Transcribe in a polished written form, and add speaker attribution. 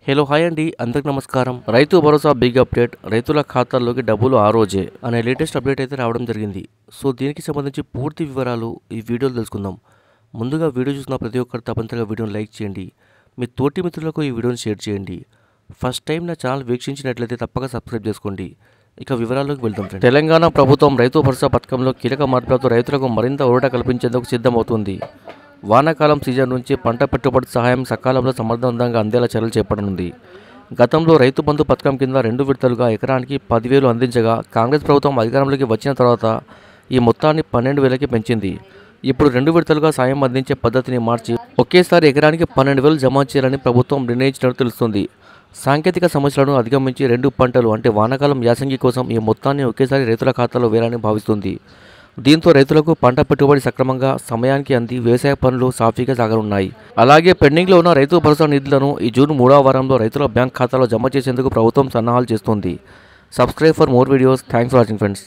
Speaker 1: Hello hi అండి, అందరికి నమస్కారం. రైతు భరోసా బిగ్ అప్డేట్, రైతుల ఖాతాల్లోకి డబ్బులు ఆ రోజే అనే లేటెస్ట్ అప్డేట్ అయితే రావడం జరిగింది. సో దీనికి సంబంధించి పూర్తి వివరాలు ఈ వీడియోలో తెలుసుకుందాం. ముందుగా వీడియో చూసిన ప్రతి ఒక్కరు తప్పనిసరిగా వీడియోని లైక్ చేయండి, మీ తోటి మిత్రులకు ఈ వీడియోని షేర్ చేయండి. ఫస్ట్ టైం నా ఛానల్ వీక్షించినట్లయితే తప్పక సబ్స్క్రైబ్ చేసుకోండి. ఇక వివరాల్లోకి వెళ్దాం. తెలంగాణ ప్రభుత్వం రైతు భరోసా పథకంలో కీలక మార్పులతో రైతులకు మరింత ఊరట కల్పించేందుకు సిద్ధమవుతుంది. వానాకాలం సీజన్ నుంచి పంట పెట్టుబడి సహాయం సకాలంలో సమర్థవంతంగా అందేలా చర్యలు చేపట్టనుంది. గతంలో రైతు బంధు పథకం కింద 2 విడతలుగా ఎకరానికి 10,000 అందించగా కాంగ్రెస్ ప్రభుత్వం అధికారంలోకి వచ్చిన తర్వాత ఈ మొత్తాన్ని 12,000కి పెంచింది. ఇప్పుడు 2 విడతలుగా సాయం అందించే పద్ధతిని మార్చి ఒకేసారి ఎకరానికి 12,000 జమ చేయాలని ప్రభుత్వం నిర్ణయించినట్టు తెలుస్తుంది. సాంకేతిక సమస్యలను అధిగమించి 2 పంటలు అంటే వానాకాలం, యాసంగి కోసం ఈ మొత్తాన్ని ఒకేసారి రైతుల ఖాతాలో వేయాలని భావిస్తుంది. దీంతో రైతులకు పంట పెట్టుబడి సక్రమంగా సమయానికి అంది వ్యవసాయ పనులు సాఫీగా సాగనున్నాయి. అలాగే పెండింగ్లో ఉన్న రైతు భరోసా నిధులను ఈ జూన్ 3వ వారంలో రైతుల బ్యాంక్ ఖాతాలో జమ చేసేందుకు ప్రభుత్వం సన్నాహాలు చేస్తుంది. Subscribe for more videos. Thanks for watching friends.